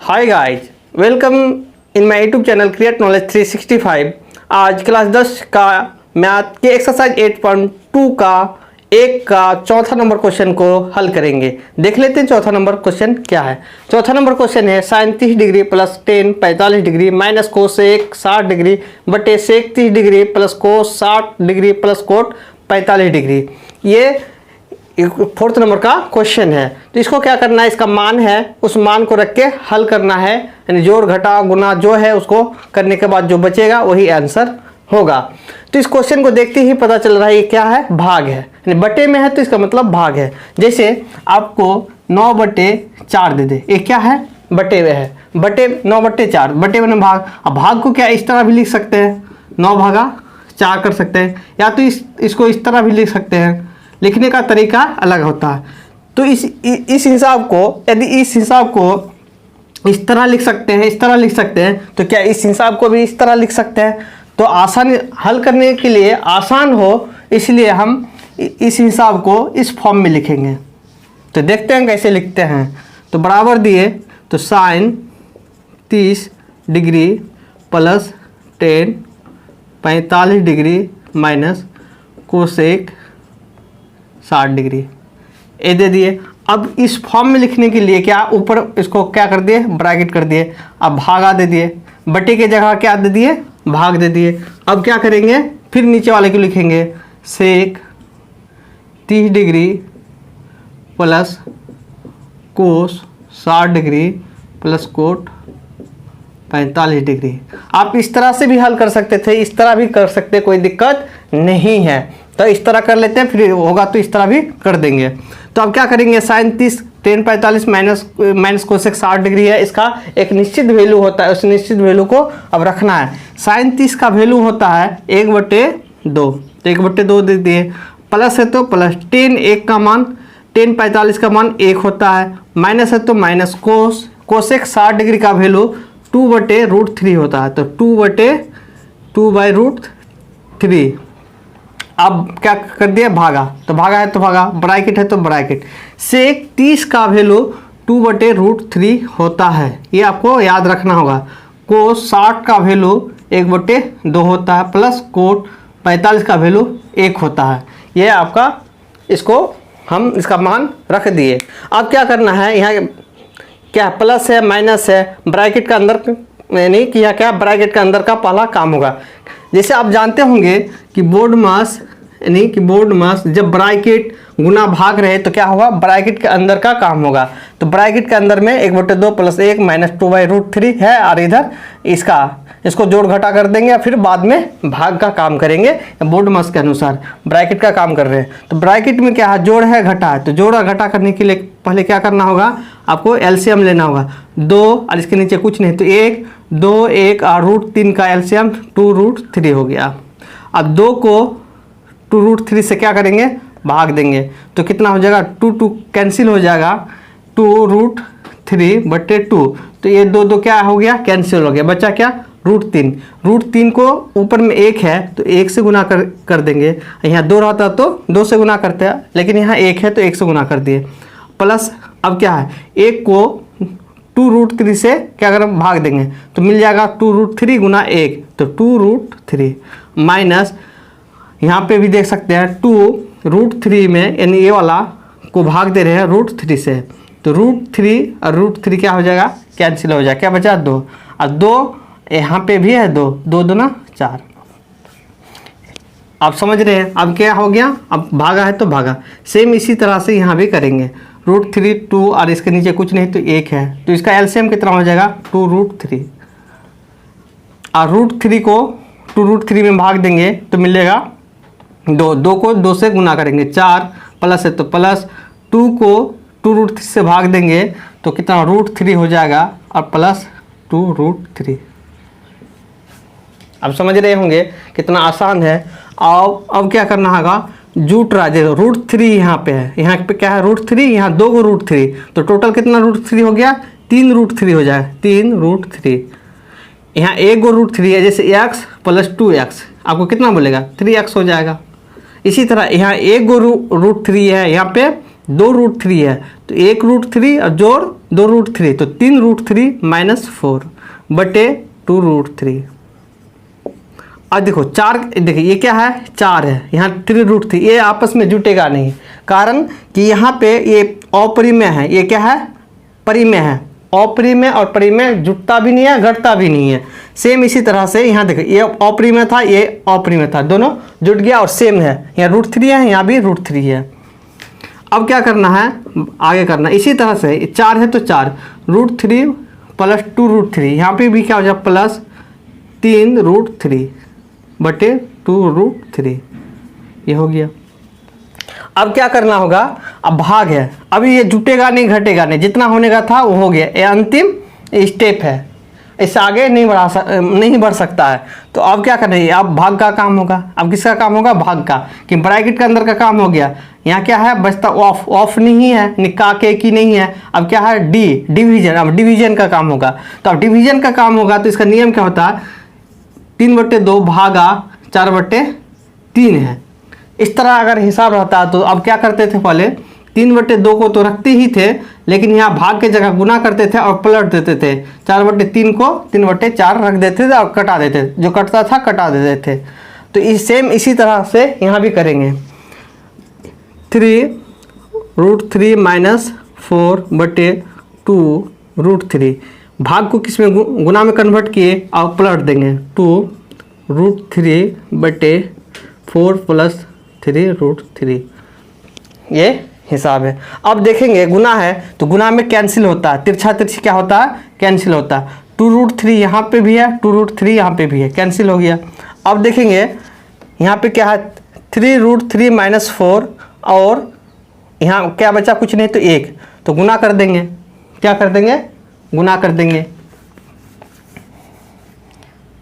Hi guys, welcome in my YouTube channel create knowledge 365। आज class 10 का math के exercise 8.2 का एक का चौथा नंबर क्वेश्चन को हल करेंगे। देख लेते हैं चौथा नंबर क्वेश्चन क्या है। चौथा नंबर क्वेश्चन है sin 30 degree plus ten 45 degree minus cos 60 degree बटे सेक 30 degree plus cos 60 degree plus coat 45 degree. ये फोर्थ नंबर का क्वेश्चन है। तो इसको क्या करना है, इसका मान है उस मान को रख के हल करना है, यानी जोड़ घटा गुना जो है उसको करने के बाद जो बचेगा वही आंसर होगा। तो इस क्वेश्चन को देखते ही पता चल रहा है ये क्या है, भाग है, यानी बटे में है तो इसका मतलब भाग है। जैसे आपको 9/4 दे दे, ये क्या है, बटे में है, बटे 9/4 बटे में भाग। अब भाग को क्या इस तरह भी लिख सकते हैं, 9/4 कर सकते हैं, या तो इसको इस तरह भी लिख सकते हैं, लिखने का तरीका अलग होता है। तो इस हिसाब को, यदि इस हिसाब को इस तरह लिख सकते हैं, इस तरह लिख सकते हैं, तो क्या इस हिसाब को भी इस तरह लिख सकते हैं। तो आसान हल करने के लिए आसान हो इसलिए हम इस हिसाब को इस फॉर्म में लिखेंगे। तो देखते हैं कैसे लिखते हैं। तो बराबर दिए तो sin 30 degree plus ten 45 degree minus cosec 60 degree ये दे दिए। अब इस फॉर्म में लिखने के लिए क्या ऊपर इसको क्या कर दिए, ब्रैकेट कर दिए। अब भागा दे दिए, बटे के जगह क्या दे दिए, भाग दे दिए। अब क्या करेंगे, फिर नीचे वाले को लिखेंगे सेक 30 degree plus cos 60 degree plus coat 45 degree. आप इस तरह से भी हल कर सकते थे, इस तरह भी कर सकते, कोई दिक्कत नहीं है। तो इस तरह कर लेते हैं, फिर होगा तो इस तरह भी कर देंगे। तो अब क्या करेंगे, sin 30 ten 45 minus cosec 60 degree है, इसका एक निश्चित वैल्यू होता है, उस निश्चित वैल्यू को अब रखना है। sin 30 का वैल्यू होता है 1/2, तो 1/2 दे दिए, प्लस है तो प्लस टेन 1 का मान, टेन 45 का मान 1 होता है, माइनस है तो माइनस कोसेक 60 डिग्री का वैल्यू 2/√3 होता है, तो 2/√3। अब क्या कर दिया, भागा, तो भागा है तो भागा, ब्रैकेट है तो ब्रैकेट। सेक 30 का वैल्यू 2/√3 होता है, ये आपको याद रखना होगा। कोस 60 का वैल्यू 1/2 होता है, प्लस कोट 45 का वैल्यू 1 होता है। ये आपका, इसको हम इसका मान रख दिए। अब क्या करना है, यहाँ क्या प्लस है माइनस है, ब्रैकेट का अंदर नहीं किया, क्या ब्रैकेट का अंदर का पहला काम होगा। जैसे आप जानते होंगे कि बोर्ड मास, यानी कि बोर्ड मास जब ब्रैकेट गुना भाग रहे तो क्या होगा, ब्रैकेट के अंदर का काम होगा। तो ब्रैकेट के अंदर में 1/2 प्लस 1 माइनस 2/√3 है, और इधर इसको जोड़ घटा कर देंगे, फिर बाद में भाग का काम करेंगे। बोर्ड मास के अनुसार ब्रैकेट का काम कर रहे हैं। तो ब्रैकेट में क्या है, जोड़ है घटा है, तो जोड़ और घटा करने के लिए पहले क्या करना होगा, आपको एलसीएम लेना होगा। 2 और इसके नीचे कुछ नहीं, तो 1 2 1 और √3 का एलसीएम 2√3 हो गया। अब 2 को 2√3 से क्या करेंगे, भाग देंगे, तो कितना हो जाएगा, 2 कैंसिल हो जाएगा, 2√3/2। तो ये 2 क्या हो गया, कैंसिल हो गया, बचा क्या, √3। √3 को ऊपर में 1 है तो 1 से गुना कर देंगे। यहाँ 2 रहता तो 2 से गुना करते हैं, लेकिन यहाँ 1 है तो 1 से गुना कर दिए। प्लस अब क्या है, 1 को 2√3 से क्या करें, भाग देंगे, तो मिल जाएगा 2√3 गुना 1, तो 2√3 माइनस यहाँ पे भी देख सकते हैं 2√3 में, यानी ये वाला को भाग दे रहे हैं √3 से, तो √3 और √3 क्या हो जाएगा, कैंसिल हो जाएगा, क्या बचा 2, और 2 यहाँ पे भी है 2 2 2 ना 4। आप समझ रहे हैं। अब क्या हो गया, अब भागा है तो भागा। सेम इसी तरह से यहाँ भी करेंगे, √3 2 और इसके नीचे कुछ नहीं तो 1 है, तो इसका एलसीएम कितना हो जाएगा, 2√3, और √3 को 2√3 में भाग देंगे तो मिलेगा 2 को 2 से गुना करेंगे, 4 प्लस है तो प्लस, 2 को 2√3 से भाग देंगे तो कितना, √3 हो जाएगा, और प्लस 2√3। अब समझ रहे होंगे कितना आसान है। अब क्या करना होगा, जूट राजे √3 यहाँ पे है, यहाँ पे क्या है, √3, यहाँ 2 को √3, तो टोटल कितना √3 हो गया, 3√3 हो जाएगा, 3√3। यहाँ 1 को √3 है, जैसे x प्लस 2x आपको कितना बोलेगा, 3x हो जाएगा। इसी तरह यहाँ 1 को √3 है, यहाँ पे 2√3 है, तो 1√3 और जोड़ 2√3, तो 3√3 माइनस 4 बटे 2√3। अब देखो 4, देखिए ये क्या है, 4 है, यहाँ 3√3, ये आपस में जुटेगा नहीं, कारण कि यहाँ पे ये अपरिमेय है, ये क्या है, परिमेय है। अपरिमेय और परिमेय जुटता भी नहीं है, घटता भी नहीं है। सेम इसी तरह से यहाँ देखो, ये अपरिमेय था, ये अपरिमेय था, दोनों जुट गया और सेम है, यहाँ √3 है, यहाँ भी √3 है। अब क्या करना है, आगे करना इसी तरह से, 4 है तो 4 √3 प्लस 2√3, यहाँ पे भी क्या हो जाए प्लस 3√3 बटे 2√3, ये हो गया। अब क्या करना होगा, अब भाग है, अभी ये जुटेगा नहीं घटेगा नहीं, जितना होने का था वो हो गया, ये अंतिम स्टेप है, इससे आगे नहीं बढ़ सकता है। तो अब क्या करना है, अब भाग का काम होगा। अब किसका काम होगा, भाग का, कि ब्रैकेट के अंदर का काम हो गया। यहाँ क्या है बचता, ऑफ नहीं है, निकाह के की नहीं है। अब क्या है, डिवीजन, अब डिवीजन का काम होगा। तो अब डिवीजन का काम होगा तो इसका नियम क्या होता है, 3/2 भागा 4/3 है। इस तरह अगर हिसाब रहता तो अब क्या करते थे, पहले 3/2 को तो रखते ही थे, लेकिन यहाँ भाग के जगह गुना करते थे और पलट देते थे। 4/3 को 3/4 रख देते थे और कटा देते थे, जो कटता था कटा देते थे। तो सेम इसी तरह से यहाँ भी करेंगे। 3√3 माइनस 4 बटे 2√3, भाग को किस में, गुना में कन्वर्ट किए और पलट देंगे। 2√3 बटे 4 प्लस 3√3, ये हिसाब है। अब देखेंगे गुना है तो गुना में कैंसिल होता है, तिरछा तिरछी क्या होता है, कैंसिल होता है। 2√3 यहाँ पे भी है, 2√3 यहाँ पे भी है, कैंसिल हो गया। अब देखेंगे यहाँ पे क्या है, 3√3 माइनस 4, और यहाँ क्या बचा, कुछ नहीं, तो 1, तो गुना कर देंगे। क्या कर देंगे, गुना कर देंगे।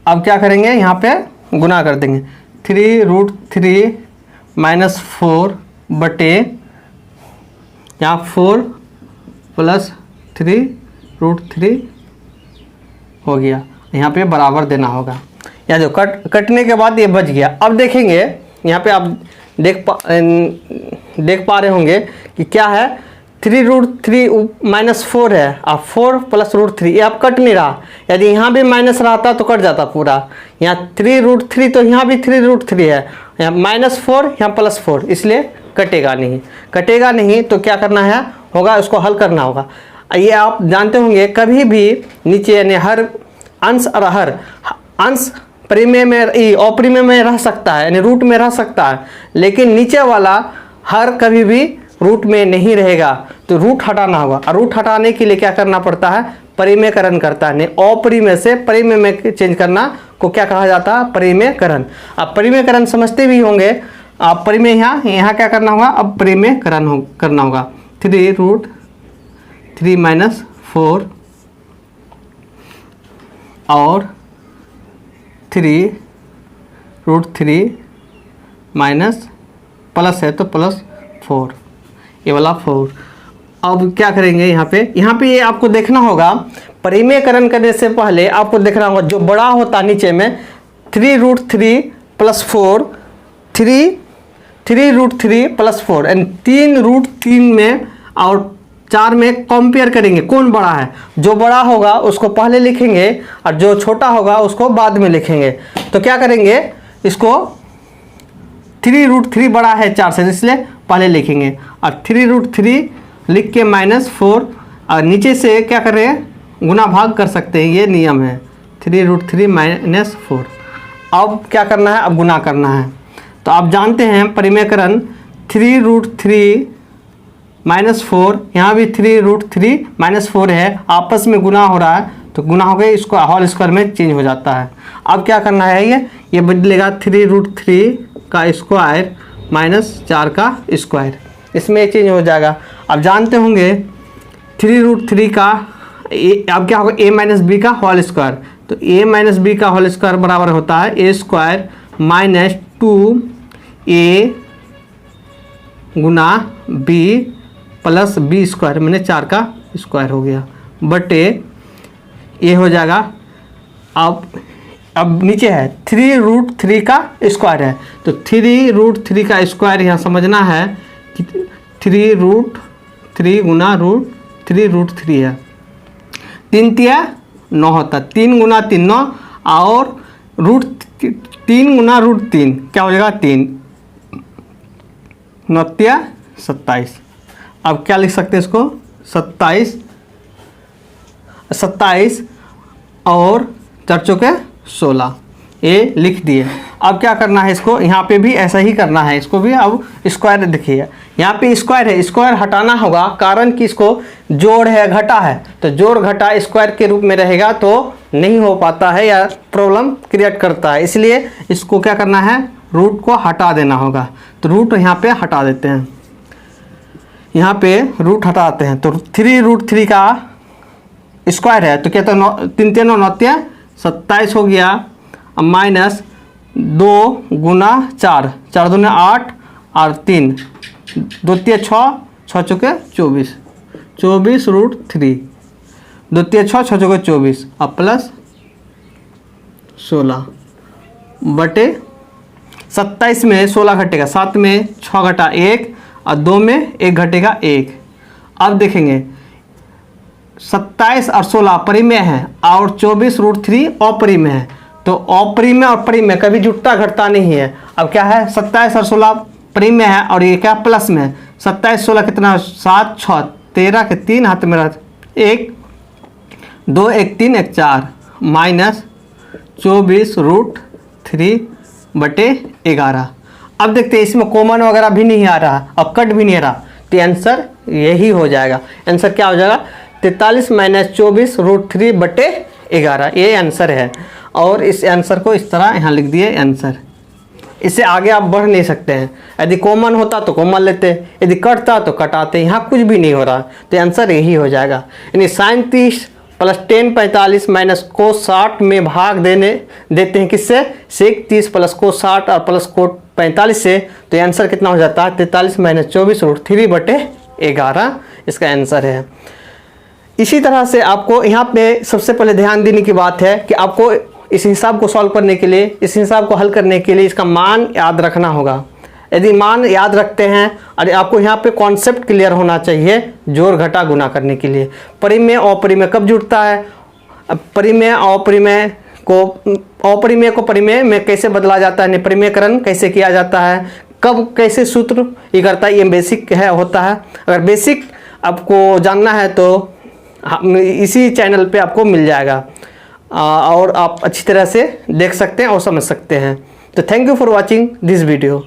अब क्या करेंगे, यहाँ पे गुना कर देंगे। 3√3 माइनस 4 बटे यहाँ 4 प्लस 3√3 हो गया। यहाँ पे बराबर देना होगा, या जो कटने के बाद ये बच गया। अब देखेंगे यहाँ पे आप देख पा रहे होंगे कि क्या है, 3√3 माइनस 4 है, अब 4 प्लस √3, ये अब कट नहीं रहा। यदि यहाँ भी माइनस रहता तो कट जाता पूरा। यहाँ 3√3 तो यहाँ भी 3√3 है, यहाँ -4 यहाँ +4, इसलिए कटेगा नहीं। कटेगा नहीं तो क्या करना है, होगा उसको हल करना होगा। ये आप जानते होंगे, कभी भी नीचे यानी हर अंश और हर अंश परिमेय में अपरिमेय में रह सकता है, यानी रूट में रह सकता है, लेकिन नीचे वाला हर कभी भी रूट में नहीं रहेगा, तो रूट हटाना होगा। और रूट हटाने के लिए क्या करना पड़ता है, परिमेयकरण करता है। अपरिमेय से परिमेय में चेंज करना को क्या कहा जाता है, परिमेयकरण। अब परिमेयकरण समझते भी होंगे आप, परिमेय यहाँ क्या करना होगा, अब परिमेयकरण करना होगा। 3√3 माइनस 4 और 3√3 माइनस प्लस है तो +4, ये वाला 4। अब क्या करेंगे, यहाँ पे ये आपको देखना होगा, परिमेयकरण करने से पहले आपको देखना होगा जो बड़ा होता नीचे में 3√3 + 4, 3√3 + 4 एंड 3√3 में और 4 में कंपेयर करेंगे कौन बड़ा है। जो बड़ा होगा उसको पहले लिखेंगे और जो छोटा होगा उसको बाद में लिखेंगे। तो क्या करेंगे, इसको 3√3 बड़ा है 4 से, इसलिए पहले लिखेंगे, और 3√3 लिख के -4, और नीचे से क्या कर रहे हैं, गुना भाग कर सकते हैं, ये नियम है। 3√3 - 4। अब क्या करना है, अब गुना करना है। तो आप जानते हैं परिमेयकरण 3√3 - 4, यहाँ भी 3√3 - 4 है, आपस में गुना हो रहा है, तो गुना हो गए, इसको होल स्क्वायर में चेंज हो जाता है। अब क्या करना है, ये बदलेगा 3√3 का स्क्वायर -4 का स्क्वायर, इसमें चेंज हो जाएगा। अब जानते होंगे 3√3 का अब क्या होगा, a - b का होल स्क्वायर, तो a - b का होल स्क्वायर बराबर होता है a² - 2a गुना b प्लस b² मैंने 4 का स्क्वायर हो गया, बटे ये हो जाएगा। अब नीचे है 3√3 का स्क्वायर है, तो 3√3 का स्क्वायर यहाँ समझना है कि 3√3 गुना √3 है। 3 तिया 9 होता, 3 गुना 3 9, और √3 गुना √3 क्या हो जाएगा 3 9 तिया 27। अब क्या लिख सकते हैं इसको 27 और 4 चौके 16, ये लिख दिए। अब क्या करना है इसको, यहाँ पे भी ऐसा ही करना है, इसको भी अब स्क्वायर देखिए, यहाँ पे स्क्वायर है, स्क्वायर हटाना होगा, कारण कि इसको जोड़ है घटा है, तो जोड़ घटा स्क्वायर के रूप में रहेगा तो नहीं हो पाता है या प्रॉब्लम क्रिएट करता है, इसलिए इसको क्या करना है रूट को हटा देना होगा। तो रूट यहाँ पे हटा देते हैं, यहाँ पे रूट हटाते हैं, तो 3√3 का स्क्वायर है तो क्या तो 3 3 9 9 27 हो गया, माइनस 2 गुना 4 4 दूने 8 और 3 2 3 6 6 चौके 24 24√3 2 3 6 6 चौके 24 अब प्लस 16 बटे 27 में 16 घटेगा, 7 में 6 घटा 1 और 2 में 1 घटेगा 1। अब देखेंगे 27 और 16 परिमेय है और 24√3 अपरिमेय है, तो अपरिमेय और परिमेय कभी जुटता घटता नहीं है। अब क्या है 27 और 16 परिमेय है और ये क्या प्लस में है, 27 16 कितना 7 6 13 के 3 हाथ में 1 2 1 3 1 4 माइनस 24√3 बटे 11। अब देखते हैं इसमें कॉमन वगैरह भी नहीं आ रहा और कट भी नहीं रहा, तो आंसर यही हो जाएगा। आंसर क्या हो जाएगा 43 माइनस 24√3 बटे 11, ये आंसर है। और इस आंसर को इस तरह यहाँ लिख दिए आंसर, इससे आगे आप बढ़ नहीं सकते हैं। यदि कॉमन होता तो कॉमन लेते, यदि कटता तो कटाते, यहाँ कुछ भी नहीं हो रहा, तो आंसर यही हो जाएगा। यानी sin 30 plus tan 45 minus cos 60 में भाग देते हैं किससे, sec 30 प्लस cos 60 और प्लस cos 45 से, तो आंसर कितना हो जाता है 43 माइनस 24√3 बटे 11 इसका आंसर है। इसी तरह से आपको यहाँ पे सबसे पहले ध्यान देने की बात है कि आपको इस हिसाब को सॉल्व करने के लिए, इस हिसाब को हल करने के लिए इसका मान याद रखना होगा। यदि मान याद रखते हैं और आपको यहाँ पे कॉन्सेप्ट क्लियर होना चाहिए जोड़ घटा गुना करने के लिए। परिमेय अपरिमेय कब जुड़ता है, परिमेय अपरिमेय को परिमेय में कैसे बदला जाता है, परिमेयकरण कैसे किया जाता है, कब कैसे सूत्र ये करता है, ये बेसिक है होता है। अगर बेसिक आपको जानना है तो इसी चैनल पे आपको मिल जाएगा और आप अच्छी तरह से देख सकते हैं और समझ सकते हैं। तो thank you for watching this video.